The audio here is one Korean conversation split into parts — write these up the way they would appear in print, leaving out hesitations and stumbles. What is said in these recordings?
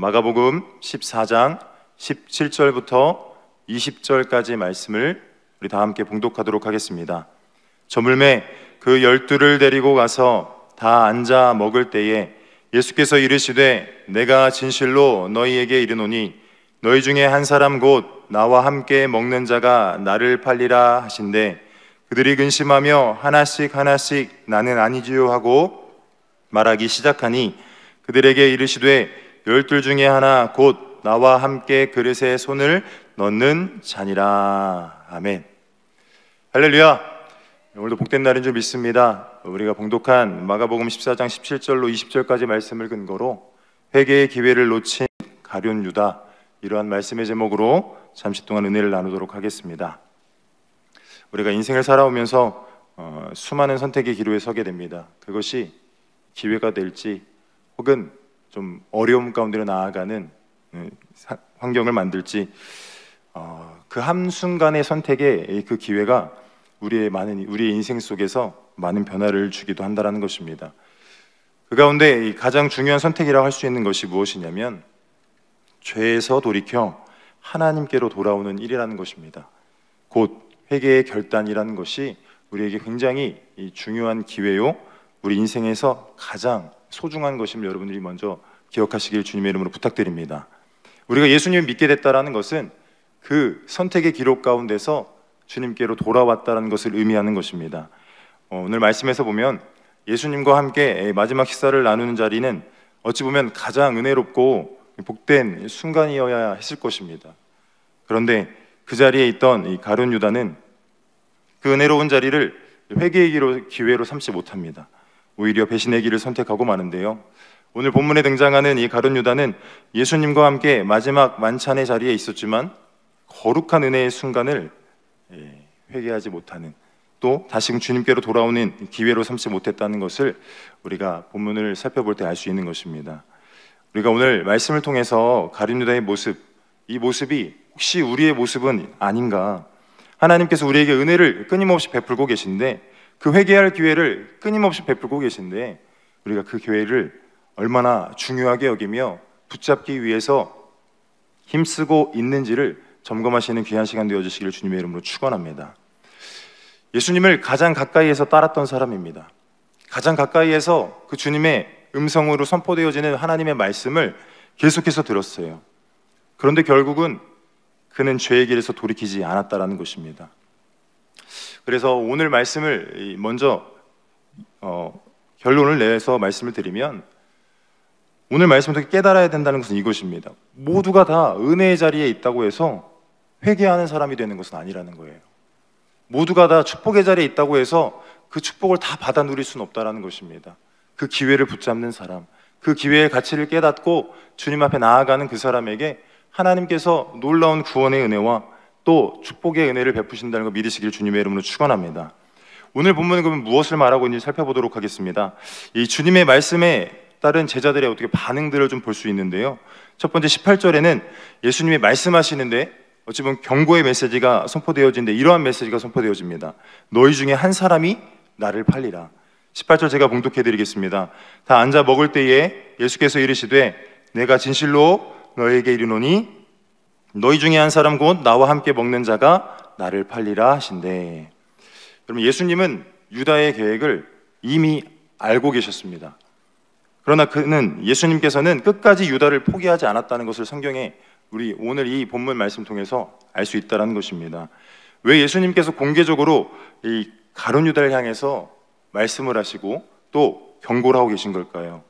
마가복음 14장 17절부터 20절까지 말씀을 우리 다 함께 봉독하도록 하겠습니다. 저물매 그 12를 데리고 가서 다 앉아 먹을 때에 예수께서 이르시되 내가 진실로 너희에게 이르노니 너희 중에 한 사람 곧 나와 함께 먹는 자가 나를 팔리라 하신대 그들이 근심하며 하나씩 나는 아니지요 하고 말하기 시작하니 그들에게 이르시되 12 중에 하나 곧 나와 함께 그릇에 손을 넣는 자니라. 아멘. 할렐루야. 오늘도 복된 날인 줄 믿습니다. 우리가 봉독한 마가복음 14장 17절로 20절까지 말씀을 근거로 회개의 기회를 놓친 가룟 유다, 이러한 말씀의 제목으로 잠시 동안 은혜를 나누도록 하겠습니다. 우리가 인생을 살아오면서 수많은 선택의 기로에 서게 됩니다. 그것이 기회가 될지 혹은 좀 어려움 가운데로 나아가는 환경을 만들지, 그 한순간의 선택의 그 기회가 우리의 인생 속에서 많은 변화를 주기도 한다는 것입니다. 그 가운데 가장 중요한 선택이라고 할 수 있는 것이 무엇이냐면 죄에서 돌이켜 하나님께로 돌아오는 일이라는 것입니다. 곧 회개의 결단이라는 것이 우리에게 굉장히 중요한 기회요, 우리 인생에서 가장 소중한 것임을 여러분들이 먼저 기억하시길 주님의 이름으로 부탁드립니다. 우리가 예수님을 믿게 됐다는 것은 그 선택의 기록 가운데서 주님께로 돌아왔다는 것을 의미하는 것입니다. 오늘 말씀에서 보면 예수님과 함께 마지막 식사를 나누는 자리는 어찌 보면 가장 은혜롭고 복된 순간이어야 했을 것입니다. 그런데 그 자리에 있던 이 가룟 유다는 그 은혜로운 자리를 회개의 기회로 삼지 못합니다. 오히려 배신의 길을 선택하고 마는데요, 오늘 본문에 등장하는 이 가룟 유다는 예수님과 함께 마지막 만찬의 자리에 있었지만 거룩한 은혜의 순간을 회개하지 못하는, 또 다시금 주님께로 돌아오는 기회로 삼지 못했다는 것을 우리가 본문을 살펴볼 때 알 수 있는 것입니다. 우리가 오늘 말씀을 통해서 가룟 유다의 모습, 이 모습이 혹시 우리의 모습은 아닌가? 하나님께서 우리에게 은혜를 끊임없이 베풀고 계신데, 그 회개할 기회를 끊임없이 베풀고 계신데 우리가 그 기회를 얼마나 중요하게 여기며 붙잡기 위해서 힘쓰고 있는지를 점검하시는 귀한 시간 되어주시기를 주님의 이름으로 축원합니다. 예수님을 가장 가까이에서 따랐던 사람입니다. 가장 가까이에서 그 주님의 음성으로 선포되어지는 하나님의 말씀을 계속해서 들었어요. 그런데 결국은 그는 죄의 길에서 돌이키지 않았다라는 것입니다. 그래서 오늘 말씀을 먼저 결론을 내서 말씀을 드리면, 오늘 말씀을 통해 깨달아야 된다는 것은 이것입니다. 모두가 다 은혜의 자리에 있다고 해서 회개하는 사람이 되는 것은 아니라는 거예요. 모두가 다 축복의 자리에 있다고 해서 그 축복을 다 받아 누릴 수는 없다는 것입니다. 그 기회를 붙잡는 사람, 그 기회의 가치를 깨닫고 주님 앞에 나아가는 그 사람에게 하나님께서 놀라운 구원의 은혜와 또 축복의 은혜를 베푸신다는 걸 믿으시길 주님의 이름으로 축원합니다. 오늘 본문은 그러면 무엇을 말하고 있는지 살펴보도록 하겠습니다. 이 주님의 말씀에 따른 제자들의 어떻게 반응들을 좀 볼 수 있는데요, 첫 번째 18절에는 예수님이 말씀하시는데 어찌 보면 경고의 메시지가 선포되어지는데 이러한 메시지가 선포되어집니다. 너희 중에 한 사람이 나를 팔리라. 18절 제가 봉독해 드리겠습니다. 다 앉아 먹을 때에 예수께서 이르시되 내가 진실로 너희에게 이르노니 너희 중에 한 사람 곧 나와 함께 먹는 자가 나를 팔리라 하신대. 그러면 예수님은 유다의 계획을 이미 알고 계셨습니다. 그러나 예수님께서는 끝까지 유다를 포기하지 않았다는 것을 성경에 우리 오늘 이 본문 말씀 통해서 알 수 있다는 것입니다. 왜 예수님께서 공개적으로 이 가룟 유다를 향해서 말씀을 하시고 또 경고를 하고 계신 걸까요?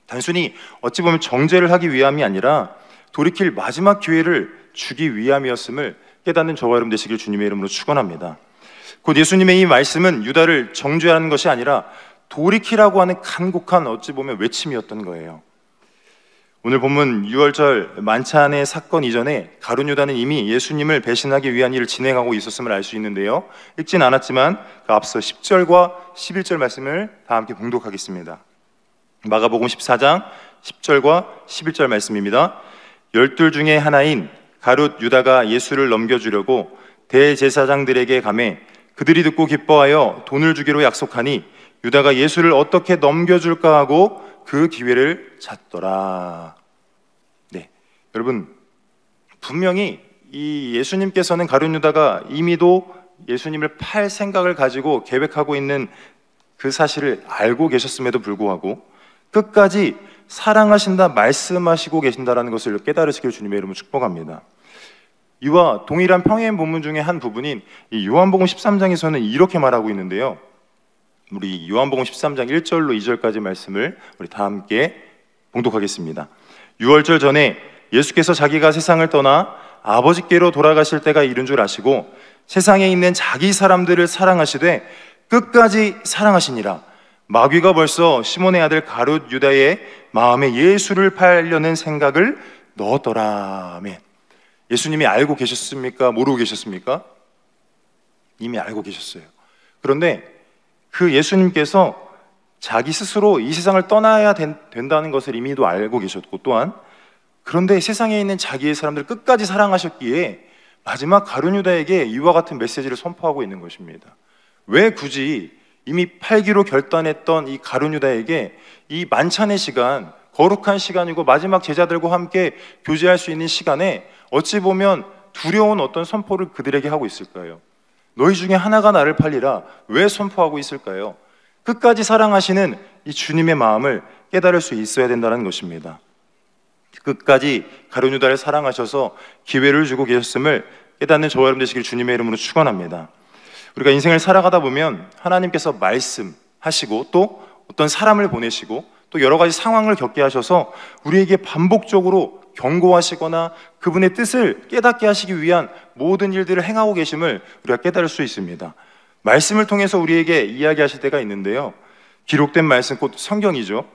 단순히 어찌 보면 정죄를 하기 위함이 아니라 돌이킬 마지막 기회를 주기 위함이었음을 깨닫는 저와 여러분 되시길 주님의 이름으로 축원합니다. 곧 예수님의 이 말씀은 유다를 정죄하는 것이 아니라 돌이키라고 하는 간곡한 어찌 보면 외침이었던 거예요. 오늘 본문 6월절 만찬의 사건 이전에 가룟 유다는 이미 예수님을 배신하기 위한 일을 진행하고 있었음을 알 수 있는데요, 읽진 않았지만 그 앞서 10절과 11절 말씀을 다 함께 봉독하겠습니다. 마가복음 14장 10절과 11절 말씀입니다. 12 중에 하나인 가룟 유다가 예수를 넘겨주려고 대제사장들에게 가매 그들이 듣고 기뻐하여 돈을 주기로 약속하니 유다가 예수를 어떻게 넘겨줄까 하고 그 기회를 찾더라. 여러분, 분명히 이 예수님께서는 가룟 유다가 이미도 예수님을 팔 생각을 가지고 계획하고 있는 그 사실을 알고 계셨음에도 불구하고 끝까지 사랑하신다 말씀하시고 계신다라는 것을 깨달으시길 주님의 이름으로 축복합니다. 이와 동일한 평행 본문 중에 한 부분인 이 요한복음 13장에서는 이렇게 말하고 있는데요, 우리 요한복음 13장 1절로 2절까지 말씀을 우리 다 함께 봉독하겠습니다. 유월절 전에 예수께서 자기가 세상을 떠나 아버지께로 돌아가실 때가 이른 줄 아시고 세상에 있는 자기 사람들을 사랑하시되 끝까지 사랑하시니라. 마귀가 벌써 시몬의 아들 가룟 유다의 마음에 예수를 팔려는 생각을 넣었더라. 아멘. 예수님이 알고 계셨습니까? 모르고 계셨습니까? 이미 알고 계셨어요. 그런데 그 예수님께서 자기 스스로 이 세상을 떠나야 된다는 것을 이미도 알고 계셨고, 또한 그런데 세상에 있는 자기의 사람들을 끝까지 사랑하셨기에 마지막 가룟 유다에게 이와 같은 메시지를 선포하고 있는 것입니다. 왜 굳이 이미 팔기로 결단했던 이 가룟 유다에게 이 만찬의 시간, 거룩한 시간이고 마지막 제자들과 함께 교제할 수 있는 시간에 어찌 보면 두려운 어떤 선포를 그들에게 하고 있을까요? 너희 중에 하나가 나를 팔리라. 왜 선포하고 있을까요? 끝까지 사랑하시는 이 주님의 마음을 깨달을 수 있어야 된다는 것입니다. 끝까지 가룟 유다를 사랑하셔서 기회를 주고 계셨음을 깨닫는 저와 여러분 되시길 주님의 이름으로 축원합니다. 우리가 인생을 살아가다 보면 하나님께서 말씀하시고 또 어떤 사람을 보내시고 또 여러 가지 상황을 겪게 하셔서 우리에게 반복적으로 경고하시거나 그분의 뜻을 깨닫게 하시기 위한 모든 일들을 행하고 계심을 우리가 깨달을 수 있습니다. 말씀을 통해서 우리에게 이야기하실 때가 있는데요, 기록된 말씀, 곧 성경이죠.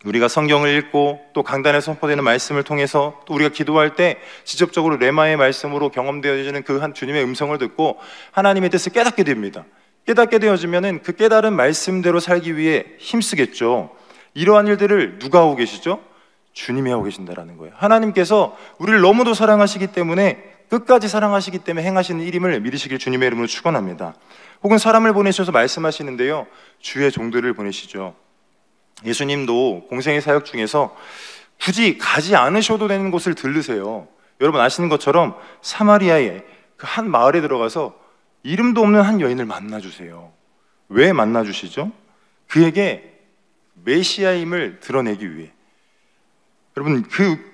우리가 성경을 읽고 또 강단에 선포되는 말씀을 통해서 또 우리가 기도할 때 직접적으로 레마의 말씀으로 경험되어지는 그 한 주님의 음성을 듣고 하나님의 뜻을 깨닫게 됩니다. 깨닫게 되어지면은 그 깨달은 말씀대로 살기 위해 힘쓰겠죠. 이러한 일들을 누가 하고 계시죠? 주님이 하고 계신다라는 거예요. 하나님께서 우리를 너무도 사랑하시기 때문에, 끝까지 사랑하시기 때문에 행하시는 일임을 믿으시길 주님의 이름으로 축원합니다. 혹은 사람을 보내셔서 말씀하시는데요, 주의 종들을 보내시죠. 예수님도 공생의 사역 중에서 굳이 가지 않으셔도 되는 곳을 들르세요. 여러분 아시는 것처럼 사마리아의 그 한 마을에 들어가서 이름도 없는 한 여인을 만나주세요. 왜 만나주시죠? 그에게 메시아임을 드러내기 위해. 여러분,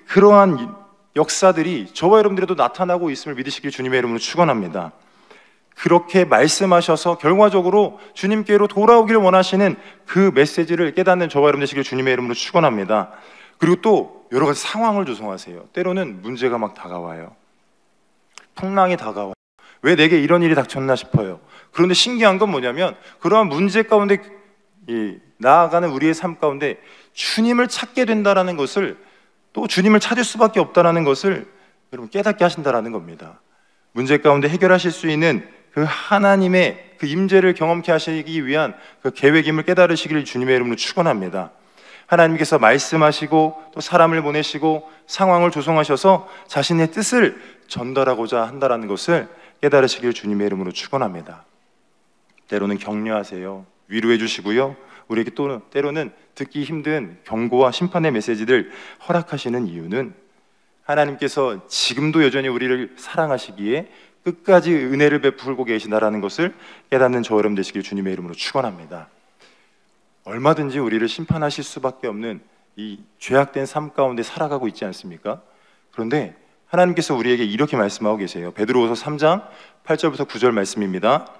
그러한 역사들이 저와 여러분들에도 나타나고 있음을 믿으시길 주님의 이름으로 축원합니다. 그렇게 말씀하셔서 결과적으로 주님께로 돌아오기를 원하시는 그 메시지를 깨닫는 저와 여러분 되시길 주님의 이름으로 축원합니다. 그리고 또 여러 가지 상황을 조성하세요. 때로는 문제가 막 다가와요. 풍랑이 다가와요. 왜 내게 이런 일이 닥쳤나 싶어요. 그런데 신기한 건 뭐냐면, 그러한 문제 가운데 나아가는 우리의 삶 가운데 주님을 찾게 된다라는 것을, 또 주님을 찾을 수밖에 없다라는 것을 여러분 깨닫게 하신다라는 겁니다. 문제 가운데 해결하실 수 있는 그 하나님의 그 임재를 경험케 하시기 위한 그 계획임을 깨달으시기를 주님의 이름으로 축원합니다. 하나님께서 말씀하시고 또 사람을 보내시고 상황을 조성하셔서 자신의 뜻을 전달하고자 한다라는 것을 깨달으시기를 주님의 이름으로 축원합니다. 때로는 격려하세요. 위로해 주시고요, 우리에게 또 때로는 듣기 힘든 경고와 심판의 메시지를 허락하시는 이유는 하나님께서 지금도 여전히 우리를 사랑하시기에 끝까지 은혜를 베풀고 계시다라는 것을 깨닫는 저 여러분 되시길 주님의 이름으로 축원합니다. 얼마든지 우리를 심판하실 수밖에 없는 이 죄악된 삶 가운데 살아가고 있지 않습니까? 그런데 하나님께서 우리에게 이렇게 말씀하고 계세요. 베드로후서 3장 8절부터 9절 말씀입니다.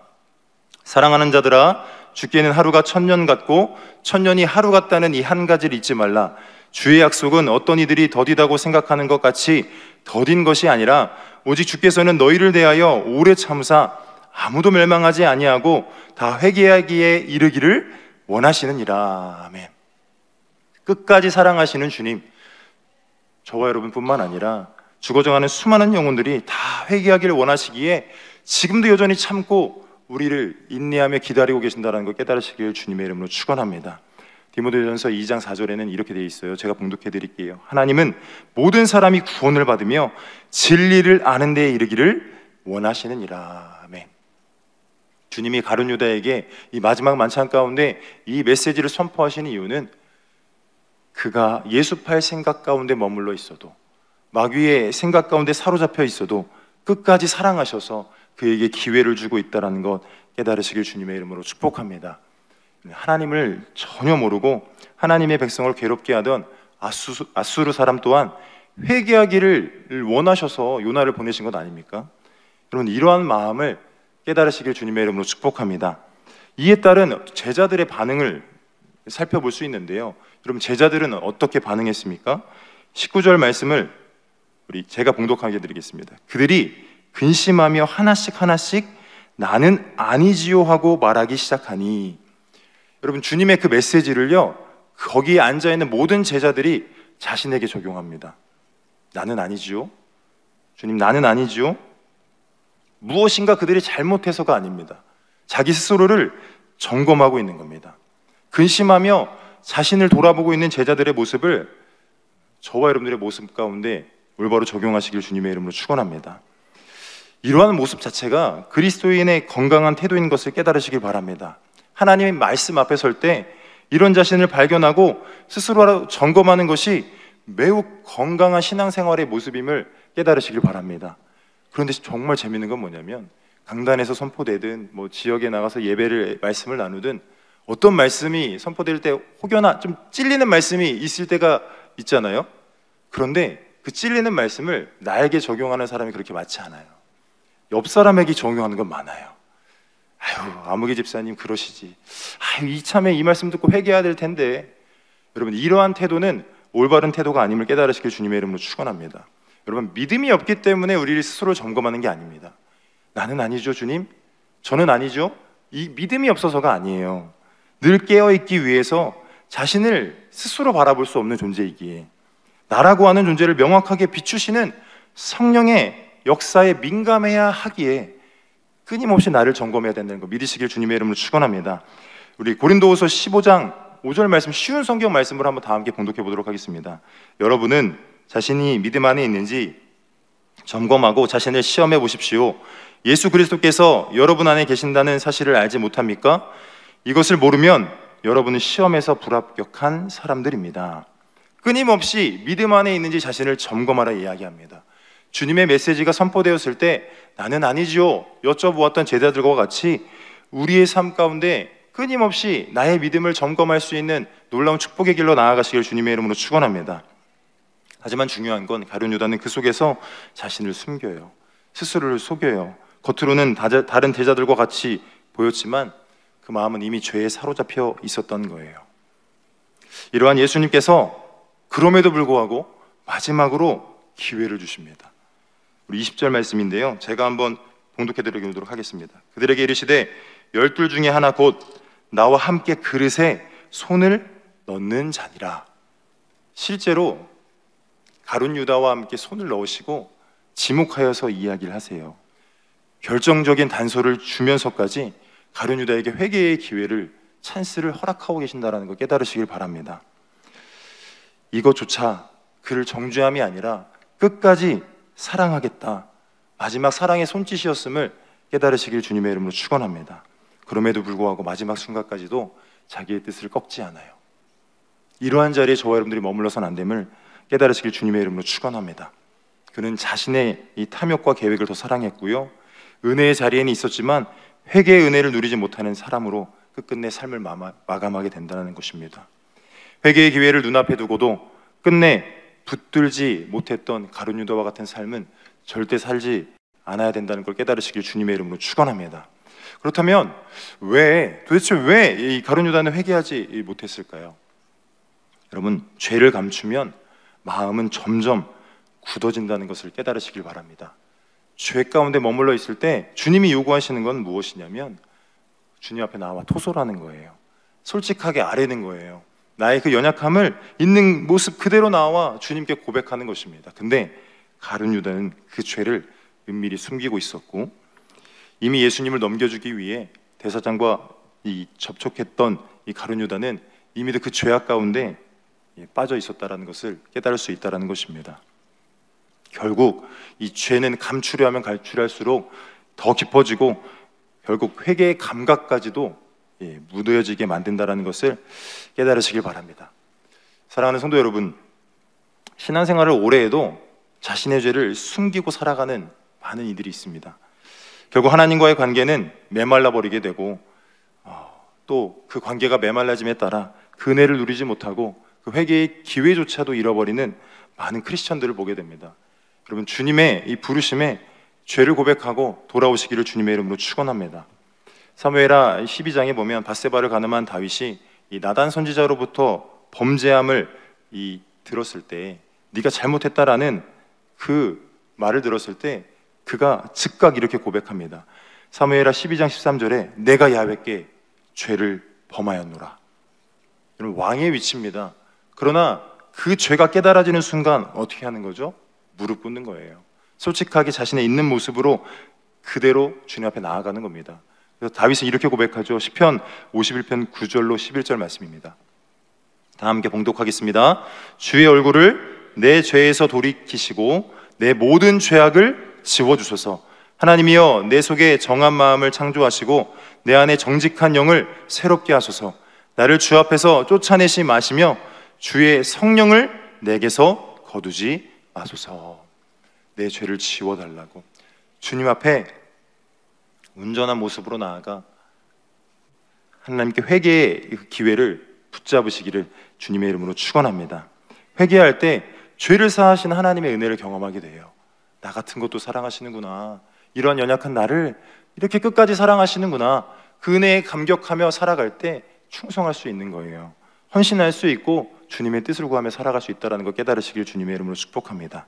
사랑하는 자들아, 주께는 하루가 1000년 같고 1000년이 하루 같다는 이 한 가지를 잊지 말라. 주의 약속은 어떤 이들이 더디다고 생각하는 것 같이 더딘 것이 아니라 오직 주께서는 너희를 대하여 오래 참사 아무도 멸망하지 아니하고 다 회개하기에 이르기를 원하시느니라. 아멘. 끝까지 사랑하시는 주님, 저와 여러분뿐만 아니라 죽어져가는 수많은 영혼들이 다 회개하기를 원하시기에 지금도 여전히 참고 우리를 인내하며 기다리고 계신다는 걸 깨달으시길 주님의 이름으로 축원합니다. 디모데전서 2장 4절에는 이렇게 되어 있어요. 제가 봉독해 드릴게요. 하나님은 모든 사람이 구원을 받으며 진리를 아는 데에 이르기를 원하시느니라. 아멘. 주님이 가룟 유다에게 이 마지막 만찬 가운데 이 메시지를 선포하시는 이유는 그가 예수팔 생각 가운데 머물러 있어도 마귀의 생각 가운데 사로잡혀 있어도 끝까지 사랑하셔서 그에게 기회를 주고 있다는 것 깨달으시길 주님의 이름으로 축복합니다. 하나님을 전혀 모르고 하나님의 백성을 괴롭게 하던 아수르 사람 또한 회개하기를 원하셔서 요나를 보내신 것 아닙니까? 여러분, 이러한 마음을 깨달으시길 주님의 이름으로 축복합니다. 이에 따른 제자들의 반응을 살펴볼 수 있는데요, 여러분, 제자들은 어떻게 반응했습니까? 19절 말씀을 제가 봉독하게 드리겠습니다. 그들이 근심하며 하나씩 나는 아니지요 하고 말하기 시작하니, 여러분, 주님의 그 메시지를요, 거기에 앉아있는 모든 제자들이 자신에게 적용합니다. 나는 아니지요? 주님, 나는 아니지요? 무엇인가 그들이 잘못해서가 아닙니다. 자기 스스로를 점검하고 있는 겁니다. 근심하며 자신을 돌아보고 있는 제자들의 모습을 저와 여러분들의 모습 가운데 올바로 적용하시길 주님의 이름으로 축원합니다. 이러한 모습 자체가 그리스도인의 건강한 태도인 것을 깨달으시길 바랍니다. 하나님의 말씀 앞에 설 때 이런 자신을 발견하고 스스로 점검하는 것이 매우 건강한 신앙생활의 모습임을 깨달으시길 바랍니다. 그런데 정말 재밌는 건 뭐냐면, 강단에서 선포되든 지역에 나가서 예배를 말씀을 나누든 어떤 말씀이 선포될 때 혹여나 좀 찔리는 말씀이 있을 때가 있잖아요. 그런데 그 찔리는 말씀을 나에게 적용하는 사람이 그렇게 많지 않아요. 옆 사람에게 적용하는 건 많아요. 아유, 아무개 집사님 그러시지. 아유, 이참에 이 말씀 듣고 회개해야 될 텐데. 여러분, 이러한 태도는 올바른 태도가 아님을 깨달으시길 주님의 이름으로 축원합니다. 여러분, 믿음이 없기 때문에 우리를 스스로 점검하는 게 아닙니다. 나는 아니죠, 주님? 저는 아니죠? 이 믿음이 없어서가 아니에요. 늘 깨어있기 위해서 자신을 스스로 바라볼 수 없는 존재이기에, 나라고 하는 존재를 명확하게 비추시는 성령의 역사에 민감해야 하기에 끊임없이 나를 점검해야 된다는 거 믿으시길 주님의 이름으로 축원합니다. 우리 고린도후서 15장 5절 말씀, 쉬운 성경 말씀을 한번 다 함께 봉독해 보도록 하겠습니다. 여러분은 자신이 믿음 안에 있는지 점검하고 자신을 시험해 보십시오. 예수 그리스도께서 여러분 안에 계신다는 사실을 알지 못합니까? 이것을 모르면 여러분은 시험에서 불합격한 사람들입니다. 끊임없이 믿음 안에 있는지 자신을 점검하라 이야기합니다. 주님의 메시지가 선포되었을 때 나는 아니지요 여쭤보았던 제자들과 같이 우리의 삶 가운데 끊임없이 나의 믿음을 점검할 수 있는 놀라운 축복의 길로 나아가시길 주님의 이름으로 축원합니다. 하지만 중요한 건 가룟 유다는 그 속에서 자신을 숨겨요. 스스로를 속여요. 겉으로는 다른 제자들과 같이 보였지만 그 마음은 이미 죄에 사로잡혀 있었던 거예요. 이러한 예수님께서 그럼에도 불구하고 마지막으로 기회를 주십니다. 우리 20절 말씀인데요, 제가 한번 봉독해 드리도록 하겠습니다. 그들에게 이르시되 열둘 중에 하나 곧 나와 함께 그릇에 손을 넣는 자니라. 실제로 가룟 유다와 함께 손을 넣으시고 지목하여서 이야기를 하세요. 결정적인 단서를 주면서까지 가룟 유다에게 회개의 기회를, 찬스를 허락하고 계신다는 걸 깨달으시길 바랍니다. 이것조차 그를 정죄함이 아니라 끝까지 사랑하겠다, 마지막 사랑의 손짓이었음을 깨달으시길 주님의 이름으로 축원합니다. 그럼에도 불구하고 마지막 순간까지도 자기의 뜻을 꺾지 않아요. 이러한 자리에 저와 여러분들이 머물러서는 안 됨을 깨달으시길 주님의 이름으로 축원합니다. 그는 자신의 이 탐욕과 계획을 더 사랑했고요, 은혜의 자리에는 있었지만 회개의 은혜를 누리지 못하는 사람으로 끝끝내 삶을 마감하게 된다는 것입니다. 회개의 기회를 눈앞에 두고도 끝내 붙들지 못했던 가룟 유다와 같은 삶은 절대 살지 않아야 된다는 걸 깨달으시길 주님의 이름으로 축원합니다. 그렇다면 도대체 왜 이 가룟 유다는 회개하지 못했을까요? 여러분, 죄를 감추면 마음은 점점 굳어진다는 것을 깨달으시길 바랍니다. 죄 가운데 머물러 있을 때 주님이 요구하시는 건 무엇이냐면 주님 앞에 나와 토설하는 거예요. 솔직하게 아뢰는 거예요. 나의 그 연약함을 있는 모습 그대로 나와 주님께 고백하는 것입니다. 근데 가룟 유다는 그 죄를 은밀히 숨기고 있었고, 이미 예수님을 넘겨주기 위해 대사장과 접촉했던 이 가룟 유다는 이미도 그 죄악 가운데 빠져 있었다는 것을 깨달을 수 있다는 것입니다. 결국 이 죄는 감추려 하면 감출할수록 더 깊어지고 결국 회개의 감각까지도 무뎌지게 만든다는 것을 깨달으시길 바랍니다. 사랑하는 성도 여러분, 신앙생활을 오래 해도 자신의 죄를 숨기고 살아가는 많은 이들이 있습니다. 결국 하나님과의 관계는 메말라 버리게 되고 또 그 관계가 메말라짐에 따라 그 은혜를 누리지 못하고 그 회개의 기회조차도 잃어버리는 많은 크리스천들을 보게 됩니다. 여러분, 주님의 이 부르심에 죄를 고백하고 돌아오시기를 주님의 이름으로 축원합니다. 사무엘하 12장에 보면 밧세바를 가늠한 다윗이 이 나단 선지자로부터 범죄함을 들었을 때, 네가 잘못했다라는 그 말을 들었을 때 그가 즉각 이렇게 고백합니다. 사무엘하 12장 13절에 내가 야훼께 죄를 범하였노라. 여러분, 왕의 위치입니다. 그러나 그 죄가 깨달아지는 순간 어떻게 하는 거죠? 무릎 꿇는 거예요. 솔직하게 자신의 있는 모습으로 그대로 주님 앞에 나아가는 겁니다. 그래서 다윗은 이렇게 고백하죠. 시편 51편 9절로 11절 말씀입니다. 다 함께 봉독하겠습니다. 주의 얼굴을 내 죄에서 돌이키시고 내 모든 죄악을 지워주소서. 하나님이여, 내 속에 정한 마음을 창조하시고 내 안에 정직한 영을 새롭게 하소서. 나를 주 앞에서 쫓아내지 마시며 주의 성령을 내게서 거두지 마소서. 내 죄를 지워달라고 주님 앞에 온전한 모습으로 나아가 하나님께 회개의 기회를 붙잡으시기를 주님의 이름으로 축원합니다. 회개할 때 죄를 사하시는 하나님의 은혜를 경험하게 돼요. 나 같은 것도 사랑하시는구나, 이런 연약한 나를 이렇게 끝까지 사랑하시는구나, 그 은혜에 감격하며 살아갈 때 충성할 수 있는 거예요. 헌신할 수 있고 주님의 뜻을 구하며 살아갈 수 있다는 걸 깨달으시길 주님의 이름으로 축복합니다.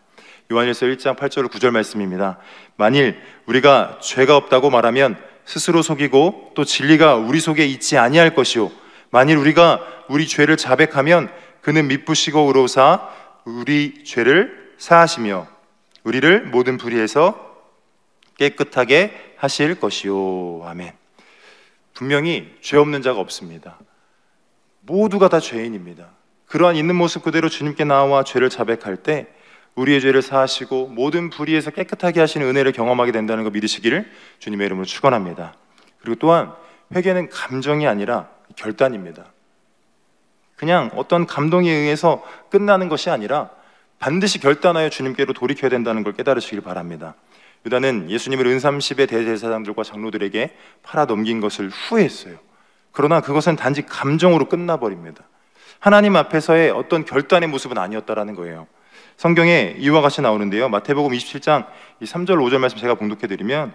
요한일서 1장 8절 9절 말씀입니다. 만일 우리가 죄가 없다고 말하면 스스로 속이고 또 진리가 우리 속에 있지 아니할 것이요, 만일 우리가 우리 죄를 자백하면 그는 미쁘시고 의로우사 우리 죄를 사하시며 우리를 모든 불의에서 깨끗하게 하실 것이요. 아멘. 분명히 죄 없는 자가 없습니다. 모두가 다 죄인입니다. 그러한 있는 모습 그대로 주님께 나와 죄를 자백할 때 우리의 죄를 사하시고 모든 불의에서 깨끗하게 하시는 은혜를 경험하게 된다는 거 믿으시기를 주님의 이름으로 축원합니다. 그리고 또한 회개는 감정이 아니라 결단입니다. 그냥 어떤 감동에 의해서 끝나는 것이 아니라 반드시 결단하여 주님께로 돌이켜야 된다는 걸 깨달으시길 바랍니다. 유다는 예수님을 은30의 대제사장들과 장로들에게 팔아 넘긴 것을 후회했어요. 그러나 그것은 단지 감정으로 끝나버립니다. 하나님 앞에서의 어떤 결단의 모습은 아니었다라는 거예요. 성경에 이와 같이 나오는데요, 마태복음 27장 3절 5절 말씀 제가 봉독해드리면,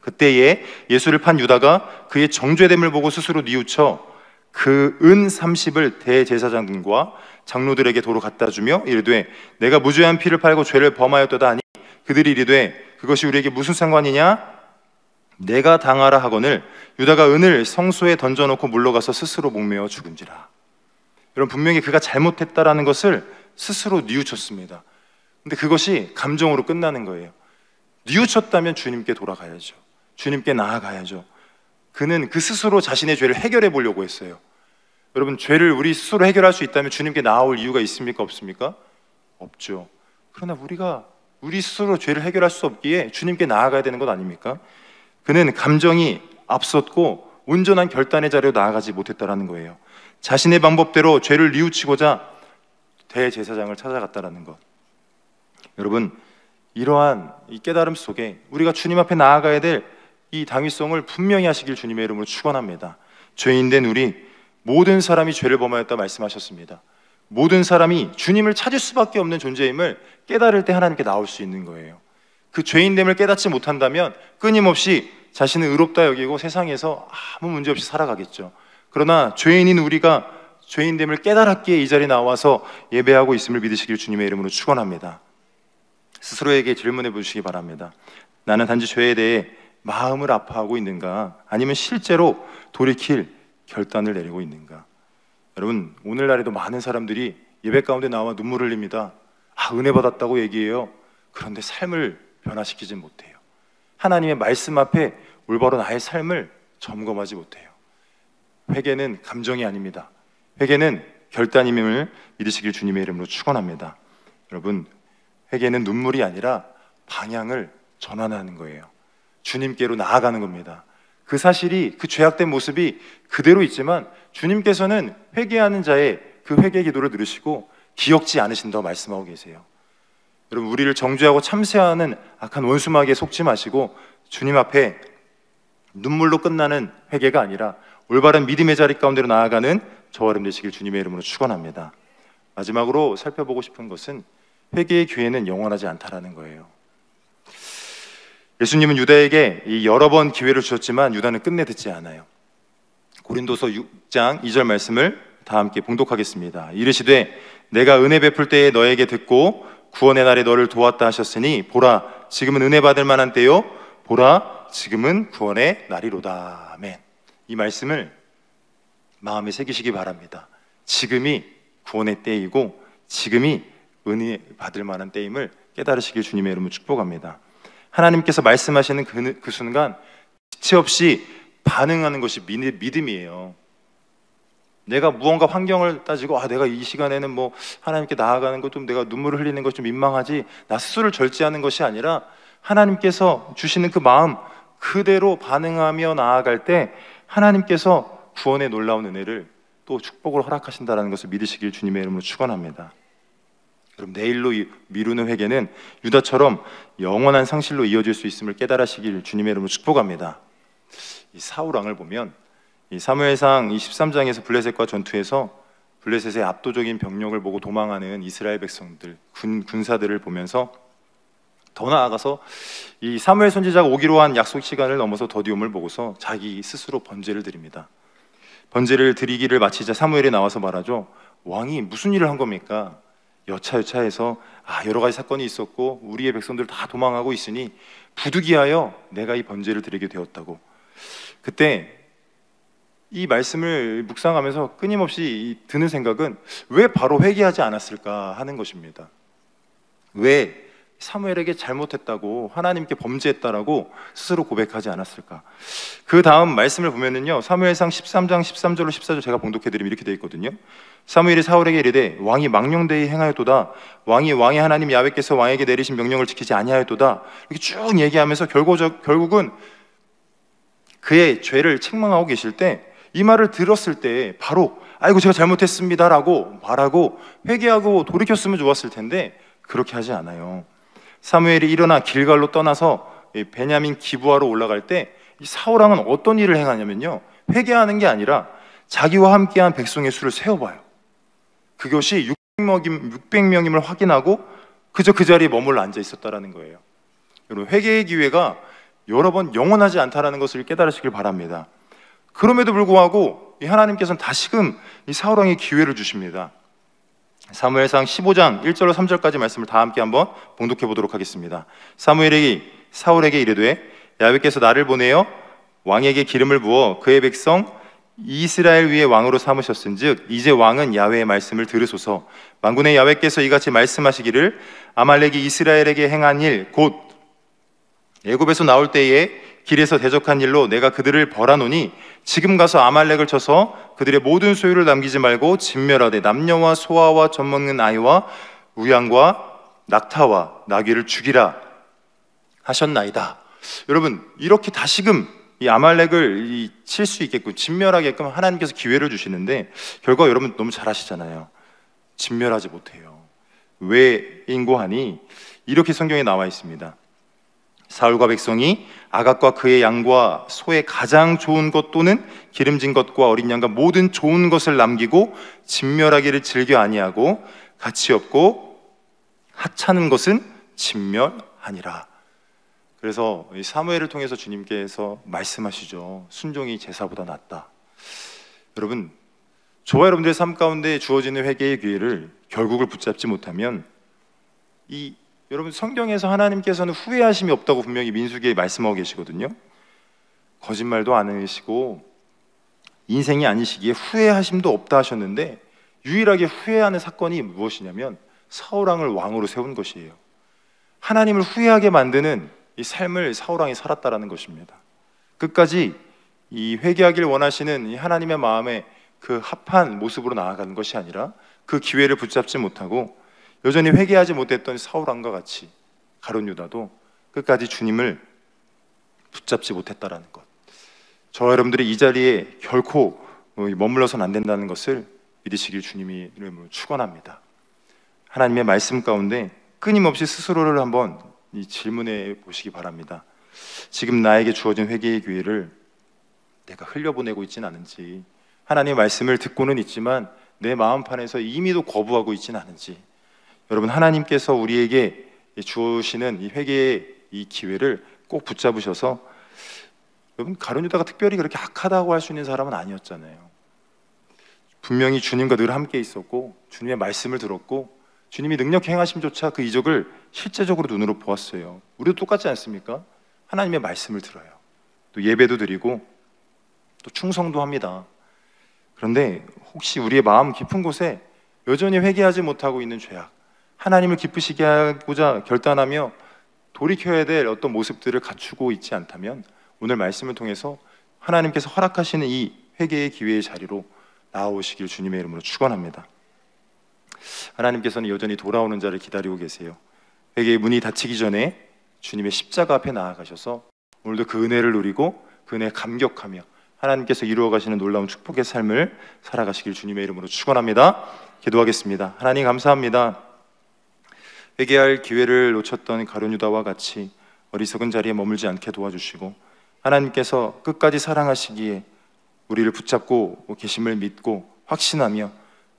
그때에 예수를 판 유다가 그의 정죄됨을 보고 스스로 뉘우쳐 그 은 30을 대제사장들과 장로들에게 도로 갖다 주며 이르되 내가 무죄한 피를 팔고 죄를 범하였도다 하니 그들이 이르되 그것이 우리에게 무슨 상관이냐? 내가 당하라 하거늘 유다가 은을 성소에 던져놓고 물러가서 스스로 목매어 죽은지라. 여러분, 분명히 그가 잘못했다라는 것을 스스로 뉘우쳤습니다. 근데 그것이 감정으로 끝나는 거예요. 뉘우쳤다면 주님께 돌아가야죠. 주님께 나아가야죠. 그는 그 스스로 자신의 죄를 해결해 보려고 했어요. 여러분, 죄를 우리 스스로 해결할 수 있다면 주님께 나아올 이유가 있습니까? 없습니까? 없죠. 그러나 우리가 우리 스스로 죄를 해결할 수 없기에 주님께 나아가야 되는 것 아닙니까? 그는 감정이 앞섰고 온전한 결단의 자리로 나아가지 못했다라는 거예요. 자신의 방법대로 죄를 뉘우치고자 대제사장을 찾아갔다라는 것. 여러분, 이러한 이 깨달음 속에 우리가 주님 앞에 나아가야 될 이 당위성을 분명히 하시길 주님의 이름으로 축원합니다. 죄인된 우리 모든 사람이 죄를 범하였다 말씀하셨습니다. 모든 사람이 주님을 찾을 수밖에 없는 존재임을 깨달을 때 하나님께 나올 수 있는 거예요. 그 죄인됨을 깨닫지 못한다면 끊임없이 자신을 의롭다 여기고 세상에서 아무 문제 없이 살아가겠죠. 그러나 죄인인 우리가 죄인됨을 깨달았기에 이 자리에 나와서 예배하고 있음을 믿으시길 주님의 이름으로 축원합니다. 스스로에게 질문해 보시기 바랍니다. 나는 단지 죄에 대해 마음을 아파하고 있는가? 아니면 실제로 돌이킬 결단을 내리고 있는가? 여러분, 오늘날에도 많은 사람들이 예배 가운데 나와 눈물을 흘립니다. 은혜 받았다고 얘기해요. 그런데 삶을 변화시키지 못해요. 하나님의 말씀 앞에 올바로 나의 삶을 점검하지 못해요. 회개는 감정이 아닙니다. 회개는 결단임을 믿으시길 주님의 이름으로 축원합니다. 여러분, 회개는 눈물이 아니라 방향을 전환하는 거예요. 주님께로 나아가는 겁니다. 그 사실이, 그 죄악된 모습이 그대로 있지만 주님께서는 회개하는 자의 그 회개 기도를 들으시고 기억지 않으신다고 말씀하고 계세요. 여러분, 우리를 정죄하고 참새하는 악한 원수마귀에 속지 마시고 주님 앞에 눈물로 끝나는 회개가 아니라 올바른 믿음의 자리 가운데로 나아가는 저와 여러분 되시길 주님의 이름으로 축원합니다. 마지막으로 살펴보고 싶은 것은 회개의 기회는 영원하지 않다라는 거예요. 예수님은 유다에게 여러 번 기회를 주셨지만 유다는 끝내 듣지 않아요. 고린도서 6장 2절 말씀을 다 함께 봉독하겠습니다. 이르시되 내가 은혜 베풀 때에 너에게 듣고 구원의 날에 너를 도왔다 하셨으니 보라 지금은 은혜 받을 만한 때요 보라 지금은 구원의 날이로다. 아멘. 이 말씀을 마음에 새기시기 바랍니다. 지금이 구원의 때이고 지금이 은혜 받을 만한 때임을 깨달으시길 주님의 이름으로 축복합니다. 하나님께서 말씀하시는 그 순간 지체 없이 반응하는 것이 믿음이에요. 내가 무언가 환경을 따지고 내가 이 시간에는 뭐 하나님께 나아가는 것 좀 내가 눈물을 흘리는 것 좀 민망하지 나 스스로를 절제하는 것이 아니라 하나님께서 주시는 그 마음 그대로 반응하며 나아갈 때 하나님께서 구원의 놀라운 은혜를 또 축복을 허락하신다는 것을 믿으시길 주님의 이름으로 축원합니다. 그럼 내일로 미루는 회개는 유다처럼 영원한 상실로 이어질 수 있음을 깨달으시길 주님의 이름으로 축복합니다. 이 사울 왕을 보면 이 사무엘상 23장에서 블레셋과 전투에서 블레셋의 압도적인 병력을 보고 도망하는 이스라엘 백성들, 군사들을 보면서 더 나아가서 이 사무엘 선지자가 오기로 한 약속 시간을 넘어서 더디움을 보고서 자기 스스로 번제를 드립니다. 번제를 드리기를 마치자 사무엘이 나와서 말하죠. 왕이 무슨 일을 한 겁니까? 여차여차해서 여러 가지 사건이 있었고 우리의 백성들 다 도망하고 있으니 부득이하여 내가 이 번제를 드리게 되었다고. 그때 이 말씀을 묵상하면서 끊임없이 드는 생각은 왜 바로 회개하지 않았을까 하는 것입니다. 왜 사무엘에게 잘못했다고 하나님께 범죄했다라고 스스로 고백하지 않았을까? 그 다음 말씀을 보면은요 사무엘상 13장 13절로 14절 제가 봉독해드리면 이렇게 되어 있거든요. 사무엘이 사울에게 이르되 왕이 망령되이 행하였도다. 왕이 왕의 하나님 야훼께서 왕에게 내리신 명령을 지키지 아니하였도다. 이렇게 쭉 얘기하면서 결국은 그의 죄를 책망하고 계실 때 이 말을 들었을 때 바로 아이고 제가 잘못했습니다라고 말하고 회개하고 돌이켰으면 좋았을 텐데 그렇게 하지 않아요. 사무엘이 일어나 길갈로 떠나서 베냐민 기브아로 올라갈 때 이 사울 왕은 어떤 일을 행하냐면요 회개하는 게 아니라 자기와 함께한 백성의 수를 세어봐요. 그것이 600명임을 확인하고 그저 그 자리에 머물러 앉아 있었다라는 거예요. 여러분 회개의 기회가 여러 번 영원하지 않다라는 것을 깨달으시길 바랍니다. 그럼에도 불구하고 이 하나님께서는 다시금 이 사울 왕에 기회를 주십니다. 사무엘상 15장 1절로 3절까지 말씀을 다 함께 한번 봉독해 보도록 하겠습니다. 사무엘이 사울에게 이르되 야훼께서 나를 보내어 왕에게 기름을 부어 그의 백성 이스라엘 위에 왕으로 삼으셨은즉 이제 왕은 야훼의 말씀을 들으소서. 만군의 야훼께서 이같이 말씀하시기를 아말렉이 이스라엘에게 행한 일 곧 애굽에서 나올 때에 길에서 대적한 일로 내가 그들을 벌하노니 지금 가서 아말렉을 쳐서 그들의 모든 소유를 남기지 말고 진멸하되 남녀와 소아와 젖 먹는 아이와 우양과 낙타와 나귀를 죽이라 하셨나이다. 여러분 이렇게 다시금 이 아말렉을 칠 수 있게끔 진멸하게끔 하나님께서 기회를 주시는데 결과 여러분 너무 잘 아시잖아요. 진멸하지 못해요. 왜인고 하니 이렇게 성경에 나와 있습니다. 사울과 백성이 아각과 그의 양과 소의 가장 좋은 것 또는 기름진 것과 어린 양과 모든 좋은 것을 남기고 진멸하기를 즐겨 아니하고 가치 없고 하찮은 것은 진멸하니라. 그래서 이 사무엘을 통해서 주님께서 말씀하시죠. 순종이 제사보다 낫다. 여러분 저와 여러분들의 삶 가운데 주어지는 회개의 기회를 결국을 붙잡지 못하면 여러분 성경에서 하나님께서는 후회하심이 없다고 분명히 민수기에 말씀하고 계시거든요. 거짓말도 안 하시고 인생이 아니시기에 후회하심도 없다 하셨는데 유일하게 후회하는 사건이 무엇이냐면 사울 왕을 왕으로 세운 것이에요. 하나님을 후회하게 만드는 이 삶을 사울 왕이 살았다라는 것입니다. 끝까지 이 회개하길 원하시는 이 하나님의 마음에 그 합한 모습으로 나아가는 것이 아니라 그 기회를 붙잡지 못하고 여전히 회개하지 못했던 사울 왕과 같이 가룟 유다도 끝까지 주님을 붙잡지 못했다라는 것. 저와 여러분들이 이 자리에 결코 머물러서는 안 된다는 것을 믿으시길 주님이 이름으로 축원합니다. 하나님의 말씀 가운데 끊임없이 스스로를 한번 질문해 보시기 바랍니다. 지금 나에게 주어진 회개의 기회를 내가 흘려보내고 있지는 않은지, 하나님의 말씀을 듣고는 있지만 내 마음판에서 이미도 거부하고 있지는 않은지, 여러분 하나님께서 우리에게 주시는 이 회개의 이 기회를 꼭 붙잡으셔서, 여러분 가룟 유다가 특별히 그렇게 악하다고 할 수 있는 사람은 아니었잖아요. 분명히 주님과 늘 함께 있었고 주님의 말씀을 들었고 주님이 능력 행하심조차 그 이적을 실제적으로 눈으로 보았어요. 우리도 똑같지 않습니까? 하나님의 말씀을 들어요. 또 예배도 드리고 또 충성도 합니다. 그런데 혹시 우리의 마음 깊은 곳에 여전히 회개하지 못하고 있는 죄악, 하나님을 기쁘시게 하고자 결단하며 돌이켜야 될 어떤 모습들을 갖추고 있지 않다면 오늘 말씀을 통해서 하나님께서 허락하시는 이 회개의 기회의 자리로 나아오시길 주님의 이름으로 축원합니다. 하나님께서는 여전히 돌아오는 자를 기다리고 계세요. 회개의 문이 닫히기 전에 주님의 십자가 앞에 나아가셔서 오늘도 그 은혜를 누리고 그 은혜에 감격하며 하나님께서 이루어 가시는 놀라운 축복의 삶을 살아가시길 주님의 이름으로 축원합니다. 기도하겠습니다. 하나님 감사합니다. 회개할 기회를 놓쳤던 가룟 유다와 같이 어리석은 자리에 머물지 않게 도와주시고 하나님께서 끝까지 사랑하시기에 우리를 붙잡고 계심을 믿고 확신하며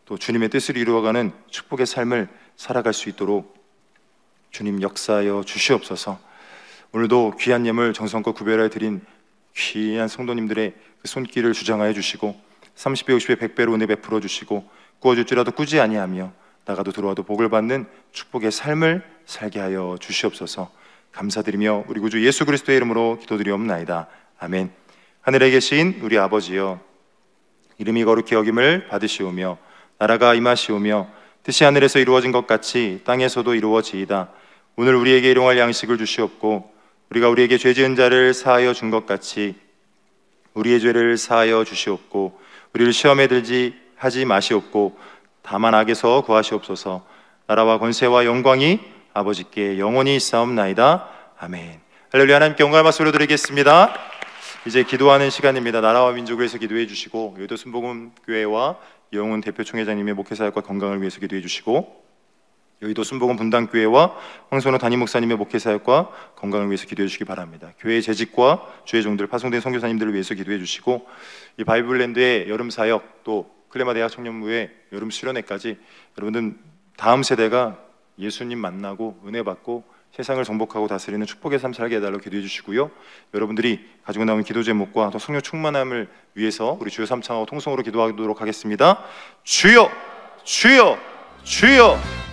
또 주님의 뜻을 이루어가는 축복의 삶을 살아갈 수 있도록 주님 역사하여 주시옵소서. 오늘도 귀한 예물 정성껏 구별하여 드린 귀한 성도님들의 그 손길을 주장하여 주시고 30배, 50배, 100배로 은혜 베풀어 주시고 구워줄지라도 꾸지 아니하며 나가도 들어와도 복을 받는 축복의 삶을 살게 하여 주시옵소서. 감사드리며 우리 구주 예수 그리스도의 이름으로 기도드리옵나이다. 아멘. 하늘에 계신 우리 아버지여, 이름이 거룩히 여김을 받으시오며 나라가 임하시오며 뜻이 하늘에서 이루어진 것 같이 땅에서도 이루어지이다. 오늘 우리에게 일용할 양식을 주시옵고 우리가 우리에게 죄 지은 자를 사하여 준 것 같이 우리의 죄를 사하여 주시옵고 우리를 시험에 들지 하지 마시옵고 다만 악에서 구하시옵소서. 나라와 권세와 영광이 아버지께 영원히 있사옵나이다. 아멘. 할렐루야. 하나님께 영광을 말씀으로 드리겠습니다. 이제 기도하는 시간입니다. 나라와 민족을 위해서 기도해 주시고 여의도 순복음교회와 영훈 대표 총회장님의 목회사역과 건강을 위해서 기도해 주시고 여의도 순복음 분당교회와 황선호 담임 목사님의 목회사역과 건강을 위해서 기도해 주시기 바랍니다. 교회의 재직과 주의 종들 파송된 선교사님들을 위해서 기도해 주시고 이 바이블랜드의 여름 사역 또 클레마 대학 청년부의 여름 수련회까지 여러분들 다음 세대가 예수님 만나고 은혜 받고 세상을 정복하고 다스리는 축복의 삶 살게 해달라고 기도해 주시고요. 여러분들이 가지고 나온 기도 제목과 또 성령 충만함을 위해서 우리 주여 삼창하고 통성으로 기도하도록 하겠습니다. 주여, 주여, 주여.